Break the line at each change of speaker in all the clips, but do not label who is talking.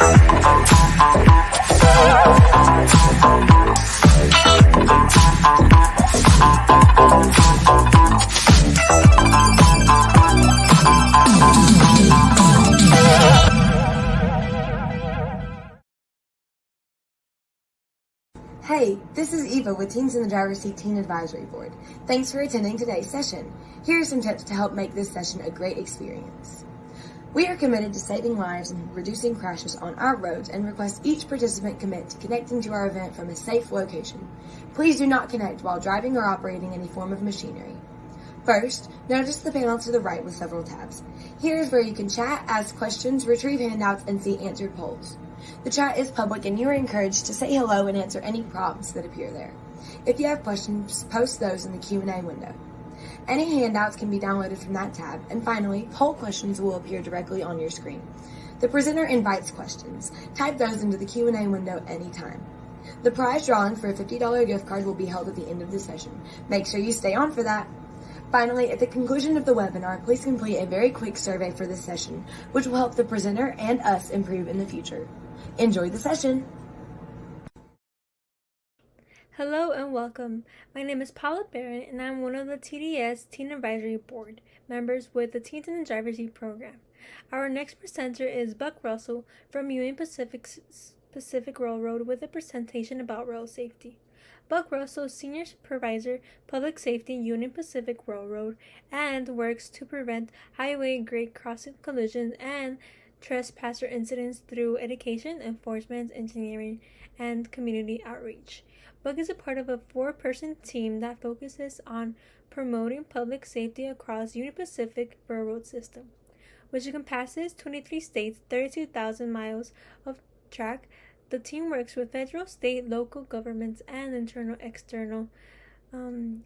Hey, this is Eva with Teens in the Driver's Seat Teen Advisory Board. Thanks for attending today's session. Here are some tips to help make this session a great experience. We are committed to saving lives and reducing crashes on our roads and request each participant commit to connecting to our event from a safe location. Please do not connect while driving or operating any form of machinery. First, notice the panel to the right with several tabs. Here is where you can chat, ask questions, retrieve handouts, and see answered polls. The chat is public and you are encouraged to say hello and answer any prompts that appear there. If you have questions, post those in the Q&A window. Any handouts can be downloaded from that tab, and finally, poll questions will appear directly on your screen. The presenter invites questions. Type those into the Q&A window anytime. The prize drawing for a $50 gift card will be held at the end of the session. Make sure you stay on for that. Finally, at the conclusion of the webinar, please complete a very quick survey for this session, which will help the presenter and us improve in the future. Enjoy the session!
Hello and welcome. My name is Paula Barron and I'm one of the TDS Teen Advisory Board members with the Teens in the Driver's Seat program. Our next presenter is Buck Russell from Union Pacific Railroad with a presentation about rail safety. Buck Russell, Senior Supervisor, Public Safety, Union Pacific Railroad, and works to prevent highway grade crossing collisions and trespasser incidents through education, enforcement, engineering, and community outreach. Buck is a part of a 4-person team that focuses on promoting public safety across Union Pacific Railroad system, which encompasses 23 states, 32,000 miles of track. The team works with federal, state, local governments, and external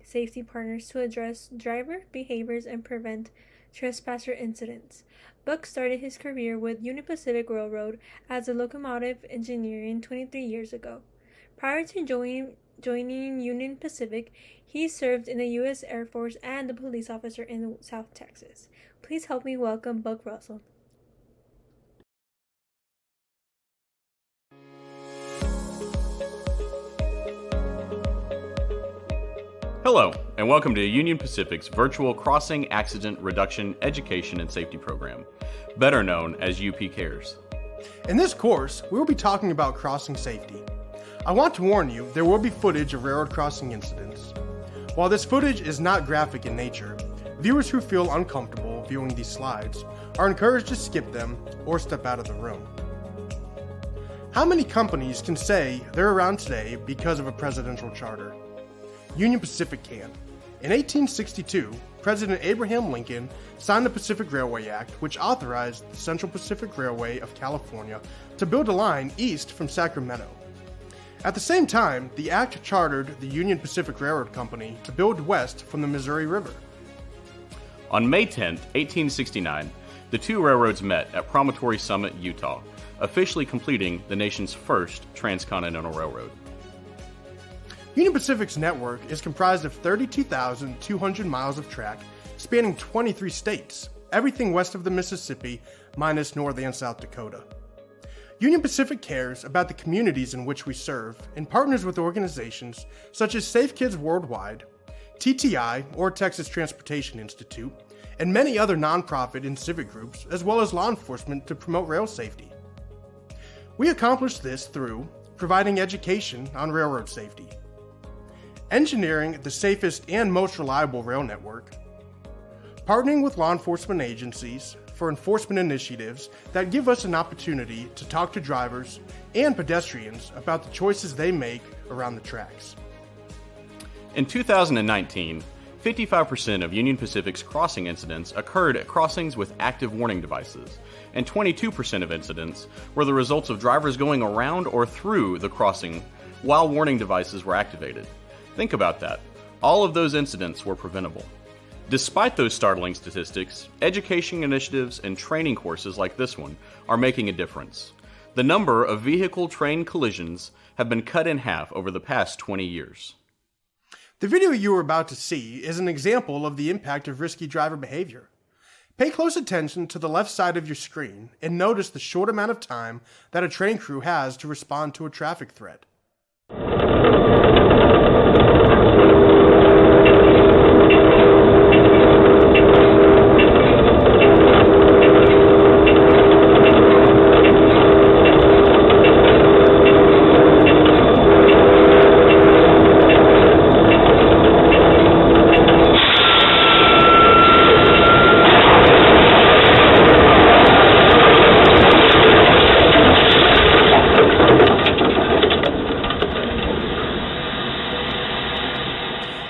safety partners to address driver behaviors and prevent trespasser incidents. Buck started his career with Union Pacific Railroad as a locomotive engineer 23 years ago. Prior to joining Union Pacific, he served in the U.S. Air Force and a police officer in South Texas. Please help me welcome Buck Russell.
Hello, and welcome to Union Pacific's virtual Crossing Accident Reduction Education and Safety Program, better known as UP Cares.
In this course, we will be talking about crossing safety. I want to warn you, there will be footage of railroad crossing incidents. While this footage is not graphic in nature, viewers who feel uncomfortable viewing these slides are encouraged to skip them or step out of the room. How many companies can say they're around today because of a presidential charter? Union Pacific can. In 1862, President Abraham Lincoln signed the Pacific Railway Act, which authorized the Central Pacific Railway of California to build a line east from Sacramento. At the same time, the act chartered the Union Pacific Railroad Company to build west from the Missouri River.
On May 10, 1869, the two railroads met at Promontory Summit, Utah, officially completing the nation's first transcontinental railroad.
Union Pacific's network is comprised of 32,200 miles of track spanning 23 states, everything west of the Mississippi minus North and South Dakota. Union Pacific cares about the communities in which we serve and partners with organizations such as Safe Kids Worldwide, TTI or Texas Transportation Institute, and many other nonprofit and civic groups, as well as law enforcement to promote rail safety. We accomplish this through providing education on railroad safety, engineering the safest and most reliable rail network, partnering with law enforcement agencies for enforcement initiatives that give us an opportunity to talk to drivers and pedestrians about the choices they make around the tracks.
In 2019, 55% of Union Pacific's crossing incidents occurred at crossings with active warning devices, and 22% of incidents were the results of drivers going around or through the crossing while warning devices were activated. Think about that. All of those incidents were preventable. Despite those startling statistics, education initiatives and training courses like this one are making a difference. The number of vehicle-train collisions have been cut in half over the past 20 years.
The video you are about to see is an example of the impact of risky driver behavior. Pay close attention to the left side of your screen and notice the short amount of time that a train crew has to respond to a traffic threat.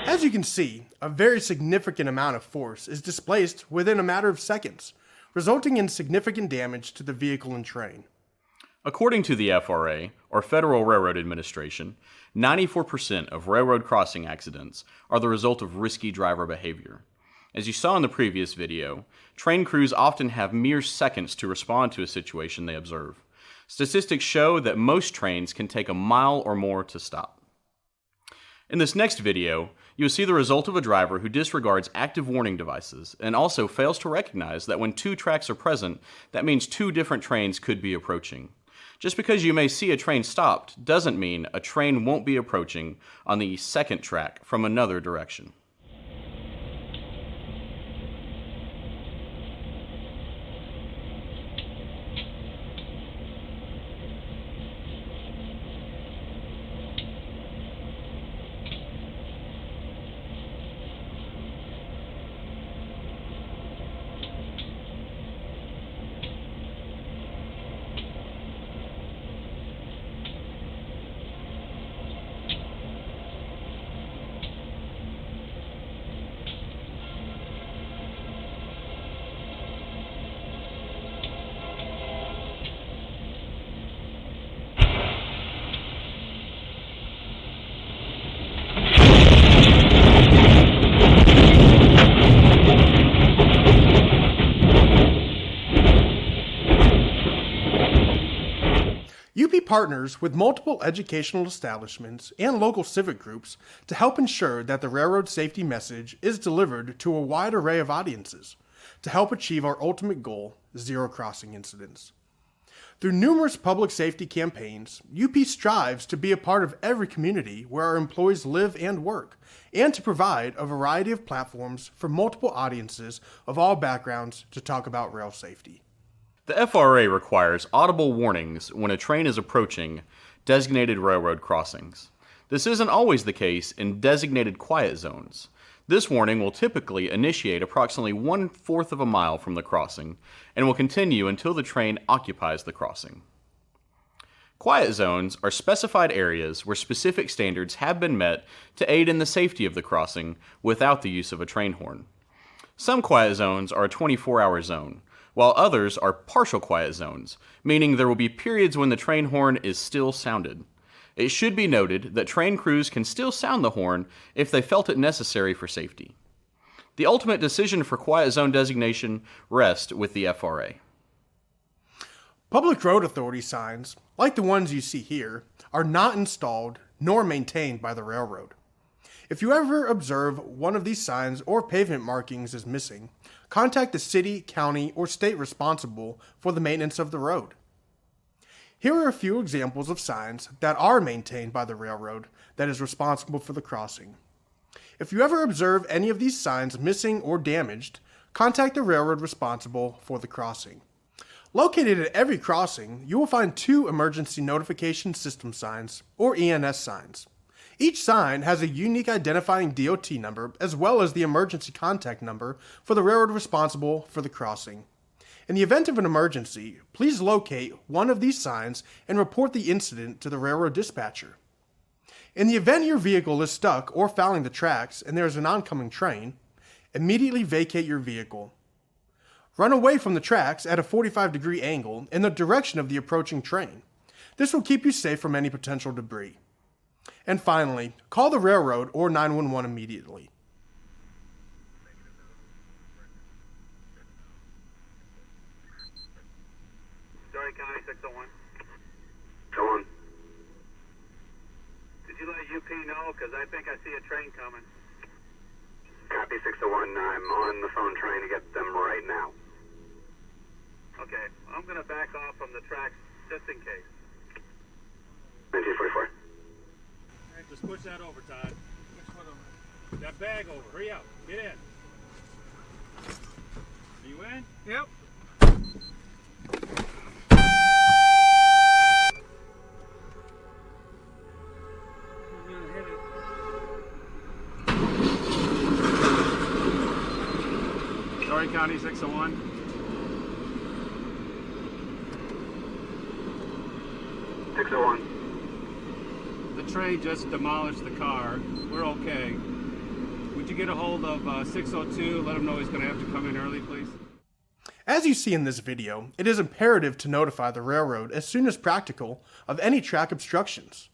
As you can see, a very significant amount of force is displaced within a matter of seconds, resulting in significant damage to the vehicle and train.
According to the FRA, or Federal Railroad Administration, 94% of railroad crossing accidents are the result of risky driver behavior. As you saw in the previous video, train crews often have mere seconds to respond to a situation they observe. Statistics show that most trains can take a mile or more to stop. In this next video, you will see the result of a driver who disregards active warning devices and also fails to recognize that when two tracks are present, that means two different trains could be approaching. Just because you may see a train stopped doesn't mean a train won't be approaching on the second track from another direction. UP partners with multiple educational establishments and local civic groups to help ensure that the railroad safety message is delivered to a wide array of audiences to help achieve our ultimate goal, zero crossing incidents. Through numerous public safety campaigns, UP strives to be a part of every community where our employees live and work, and to provide a variety of platforms for multiple audiences of all backgrounds to talk about rail safety. The FRA requires audible warnings when a train is approaching designated railroad crossings. This isn't always the case in designated quiet zones. This warning will typically initiate approximately 1/4 of a mile from the crossing and will continue until the train occupies the crossing. Quiet zones are specified areas where specific standards have been met to aid in the safety of the crossing without the use of a train horn. Some quiet zones are a 24-hour zone, while others are partial quiet zones, meaning there will be periods when the train horn is still sounded. It should be noted that train crews can still sound the horn if they felt it necessary for safety. The ultimate decision for quiet zone designation rests with the FRA.
Public road authority signs, like the ones you see here, are not installed nor maintained by the railroad. If you ever observe one of these signs or pavement markings is missing, contact the city, county, or state responsible for the maintenance of the road. Here are a few examples of signs that are maintained by the railroad that is responsible for the crossing. If you ever observe any of these signs missing or damaged, contact the railroad responsible for the crossing. Located at every crossing, you will find 2 emergency notification system signs, or ENS signs. Each sign has a unique identifying DOT number as well as the emergency contact number for the railroad responsible for the crossing. In the event of an emergency, please locate one of these signs and report the incident to the railroad dispatcher. In the event your vehicle is stuck or fouling the tracks and there is an oncoming train, immediately vacate your vehicle. Run away from the tracks at a 45-degree angle in the direction of the approaching train. This will keep you safe from any potential debris. And finally, call the railroad or 911 immediately.
Sorry, County 601.
Go on.
Did you let UP know? Because I think I see a train coming.
Copy 601. I'm on the phone trying to get them right now.
Okay, I'm going to back off from the tracks just in case.
1944.
All right, just push that over, Todd. Push what over? That bag over. Hurry up. Get in. Are you in?
Yep.
Story County 601. The train just demolished the car. We're okay. Would you get a hold of 602? Let him know he's going to have to come in early, please.
As you see in this video, it is imperative to notify the railroad as soon as practical of any track obstructions.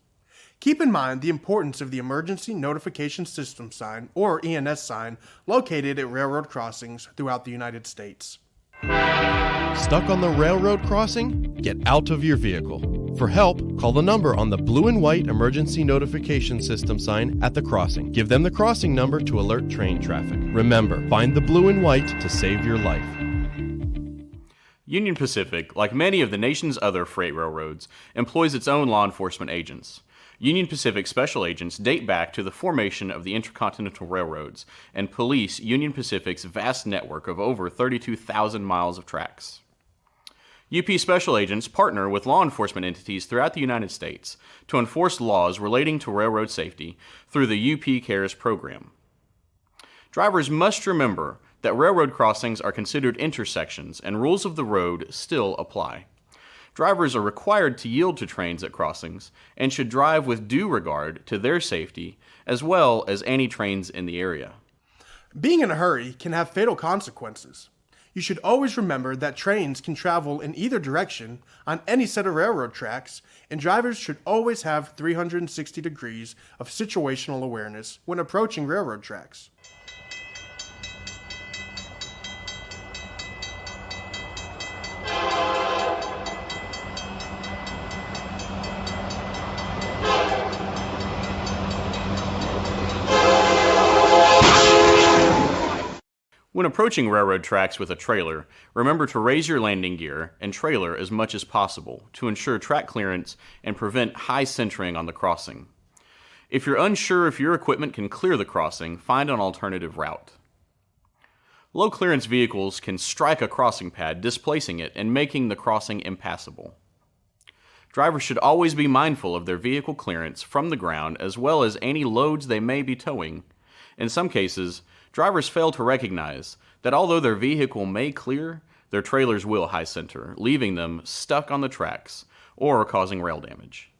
Keep in mind the importance of the Emergency Notification System sign, or ENS sign, located at railroad crossings throughout the United States.
Stuck on the railroad crossing? Get out of your vehicle. For help, call the number on the blue and white Emergency Notification System sign at the crossing. Give them the crossing number to alert train traffic. Remember, find the blue and white to save your life.
Union Pacific, like many of the nation's other freight railroads, employs its own law enforcement agents. Union Pacific special agents date back to the formation of the Intercontinental Railroads and police Union Pacific's vast network of over 32,000 miles of tracks. UP special agents partner with law enforcement entities throughout the United States to enforce laws relating to railroad safety through the UP Cares program. Drivers must remember that railroad crossings are considered intersections and rules of the road still apply. Drivers are required to yield to trains at crossings and should drive with due regard to their safety as well as any trains in the area.
Being in a hurry can have fatal consequences. You should always remember that trains can travel in either direction on any set of railroad tracks, and drivers should always have 360 degrees of situational awareness when approaching railroad tracks.
When approaching railroad tracks with a trailer, remember to raise your landing gear and trailer as much as possible to ensure track clearance and prevent high centering on the crossing. If you're unsure if your equipment can clear the crossing, find an alternative route. Low clearance vehicles can strike a crossing pad, displacing it and making the crossing impassable. Drivers should always be mindful of their vehicle clearance from the ground as well as any loads they may be towing. In some cases, drivers fail to recognize that although their vehicle may clear, their trailers will high center, leaving them stuck on the tracks or causing rail damage.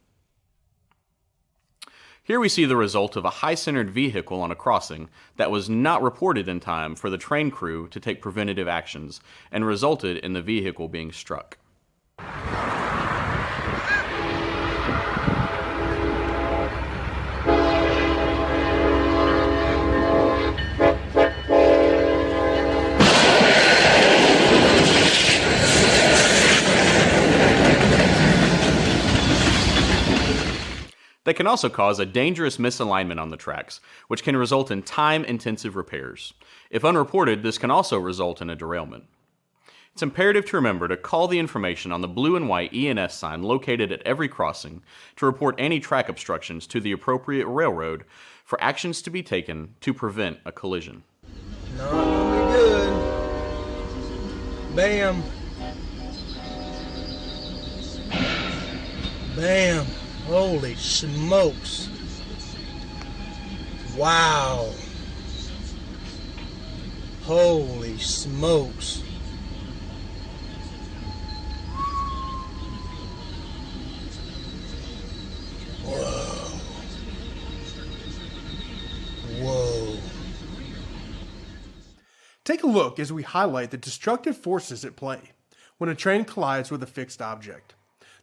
Here we see the result of a high-centered vehicle on a crossing that was not reported in time for the train crew to take preventative actions and resulted in the vehicle being struck. They can also cause a dangerous misalignment on the tracks, which can result in time-intensive repairs. If unreported, this can also result in a derailment. It's imperative to remember to call the information on the blue and white ENS sign located at every crossing to report any track obstructions to the appropriate railroad for actions to be taken to prevent a collision.
Not gonna be good. Bam. Bam. Holy smokes. Wow. Holy smokes. Whoa. Whoa.
Take a look as we highlight the destructive forces at play when a train collides with a fixed object.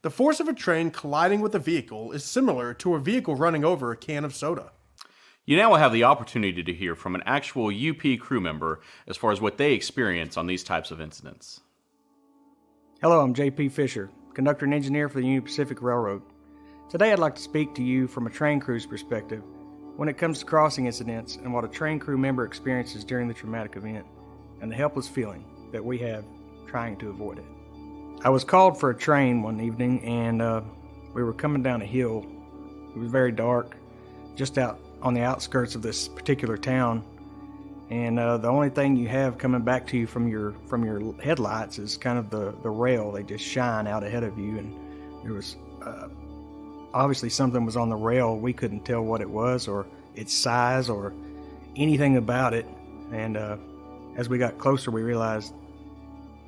The force of a train colliding with a vehicle is similar to a vehicle running over a can of soda.
You now will have the opportunity to hear from an actual UP crew member as far as what they experience on these types of incidents.
Hello, I'm J.P. Fisher, conductor and engineer for the Union Pacific Railroad. Today I'd like to speak to you from a train crew's perspective when it comes to crossing incidents and what a train crew member experiences during the traumatic event and the helpless feeling that we have trying to avoid it. I was called for a train one evening, and we were coming down a hill. It was very dark, just out on the outskirts of this particular town. And the only thing you have coming back to you from your headlights is kind of the rail. They just shine out ahead of you, and there was obviously something was on the rail. We couldn't tell what it was or its size or anything about it. And as we got closer, we realized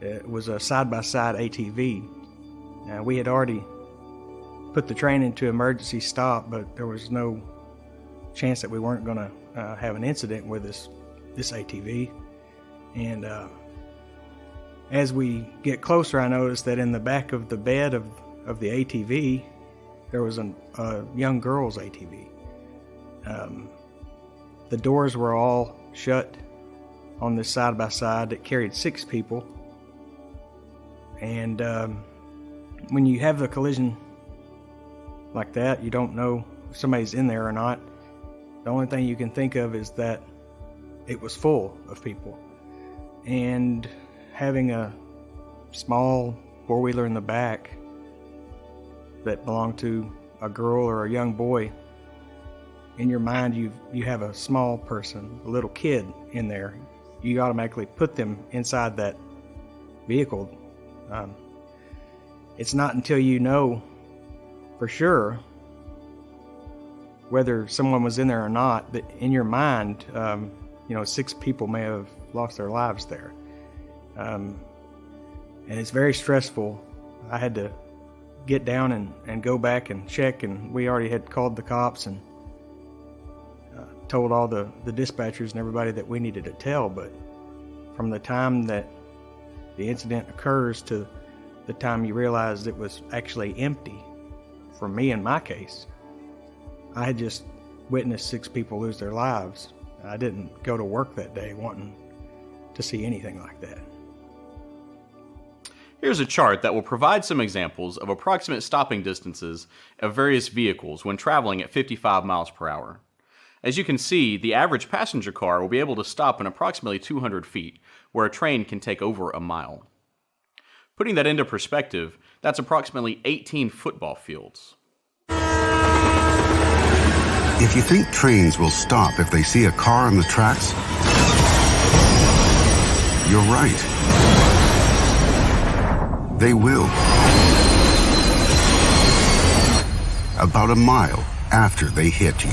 it was a side-by-side ATV. We had already put the train into emergency stop, but there was no chance that we weren't going to have an incident with this ATV. And as we get closer, I noticed that in the back of the bed of the ATV, there was a young girl's ATV. The doors were all shut on this side-by-side that carried 6 people. And when you have a collision like that, you don't know if somebody's in there or not. The only thing you can think of is that it was full of people. And having a small four-wheeler in the back that belonged to a girl or a young boy, in your mind you have a small person, a little kid in there. You automatically put them inside that vehicle. It's not until you know for sure whether someone was in there or not that in your mind, 6 people may have lost their lives there. And it's very stressful. I had to get down and go back and check, and we already had called the cops and told all the dispatchers and everybody that we needed to tell. But from the time that the incident occurs to the time you realize it was actually empty, for me in my case, I had just witnessed 6 people lose their lives. I didn't go to work that day wanting to see anything like that.
Here's a chart that will provide some examples of approximate stopping distances of various vehicles when traveling at 55 miles per hour. As you can see, the average passenger car will be able to stop in approximately 200 feet, where a train can take over a mile. Putting that into perspective, that's approximately 18 football fields.
If you think trains will stop if they see a car on the tracks, you're right. They will. About a mile after they hit you.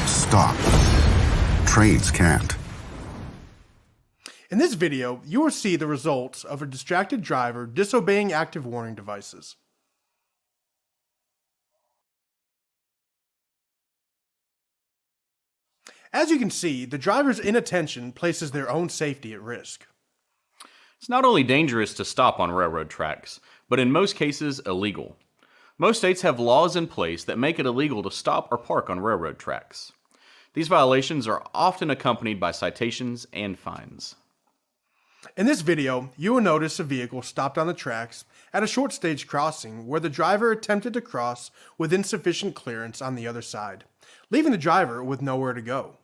Stop. Trains can't.
In this video, you will see the results of a distracted driver disobeying active warning devices. As you can see, the driver's inattention places their own safety at risk.
It's not only dangerous to stop on railroad tracks, but in most cases illegal. Most states have laws in place that make it illegal to stop or park on railroad tracks. These violations are often accompanied by citations and fines.
In this video, you will notice a vehicle stopped on the tracks at a short stage crossing where the driver attempted to cross with insufficient clearance on the other side, leaving the driver with nowhere to go.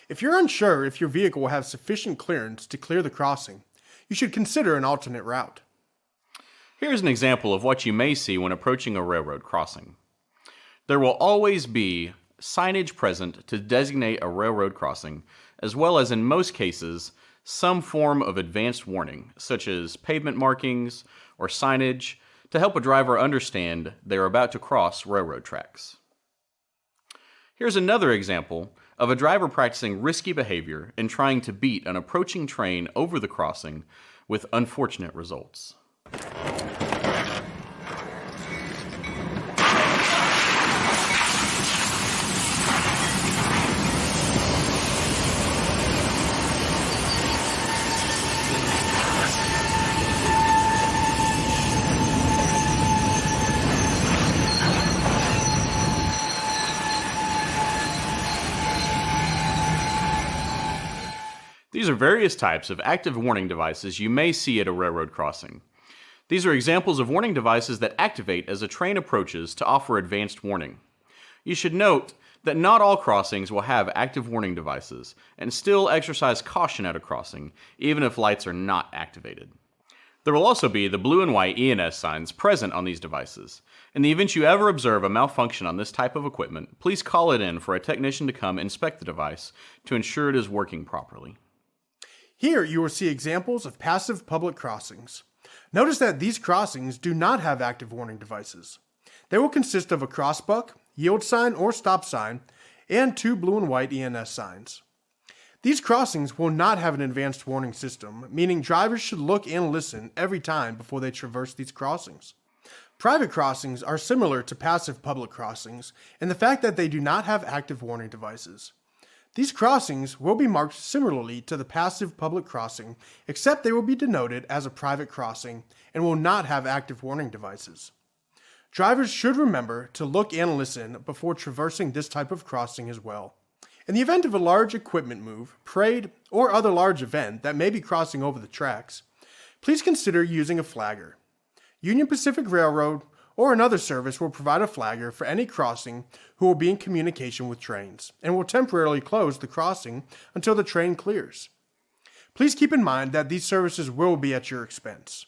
If you're unsure if your vehicle will have sufficient clearance to clear the crossing, you should consider an alternate route.
Here's an example of what you may see when approaching a railroad crossing. There will always be signage present to designate a railroad crossing, as well as in most cases, some form of advanced warning, such as pavement markings or signage, to help a driver understand they are about to cross railroad tracks. Here's another example of a driver practicing risky behavior and trying to beat an approaching train over the crossing with unfortunate results. These are various types of active warning devices you may see at a railroad crossing. These are examples of warning devices that activate as a train approaches to offer advanced warning. You should note that not all crossings will have active warning devices, and still exercise caution at a crossing, even if lights are not activated. There will also be the blue and white ENS signs present on these devices. In the event you ever observe a malfunction on this type of equipment, please call it in for a technician to come inspect the device to ensure it is working properly.
Here you will see examples of passive public crossings. Notice that these crossings do not have active warning devices. They will consist of a crossbuck, yield sign or stop sign, and 2 blue and white ENS signs. These crossings will not have an advanced warning system, meaning drivers should look and listen every time before they traverse these crossings. Private crossings are similar to passive public crossings in the fact that they do not have active warning devices. These crossings will be marked similarly to the passive public crossing, except they will be denoted as a private crossing and will not have active warning devices. Drivers should remember to look and listen before traversing this type of crossing as well. In the event of a large equipment move, parade, or other large event that may be crossing over the tracks, please consider using a flagger. Union Pacific Railroad or another service will provide a flagger for any crossing who will be in communication with trains and will temporarily close the crossing until the train clears. Please keep in mind that these services will be at your expense.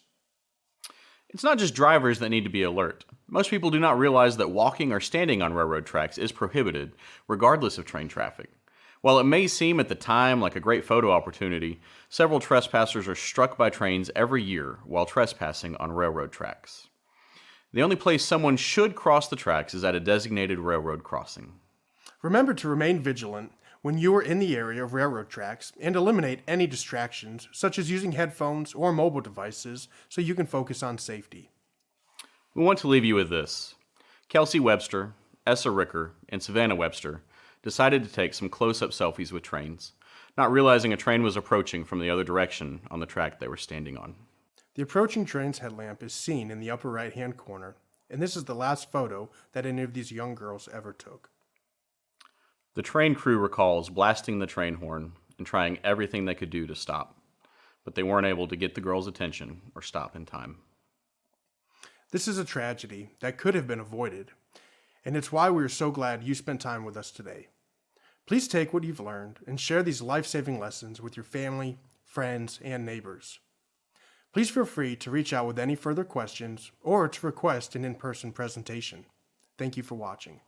It's not just drivers that need to be alert. Most people do not realize that walking or standing on railroad tracks is prohibited, regardless of train traffic. While it may seem at the time like a great photo opportunity, several trespassers are struck by trains every year while trespassing on railroad tracks. The only place someone should cross the tracks is at a designated railroad crossing.
Remember to remain vigilant when you are in the area of railroad tracks and eliminate any distractions, such as using headphones or mobile devices, so you can focus on safety.
We want to leave you with this. Kelsey Webster, Essa Ricker, and Savannah Webster decided to take some close-up selfies with trains, not realizing a train was approaching from the other direction on the track they were standing on.
The approaching train's headlamp is seen in the upper right-hand corner, and this is the last photo that any of these young girls ever took.
The train crew recalls blasting the train horn and trying everything they could do to stop, but they weren't able to get the girls' attention or stop in time.
This is a tragedy that could have been avoided, and it's why we are so glad you spent time with us today. Please take what you've learned and share these life-saving lessons with your family, friends, and neighbors. Please feel free to reach out with any further questions or to request an in-person presentation. Thank you for watching.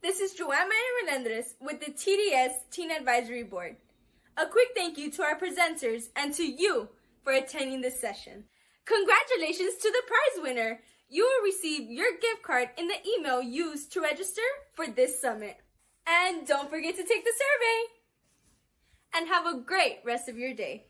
This is Joanne Melendres with the TDS Teen Advisory Board. A quick thank you to our presenters and to you for attending this session. Congratulations to the prize winner! You will receive your gift card in the email used to register for this summit. And don't forget to take the survey! And have a great rest of your day.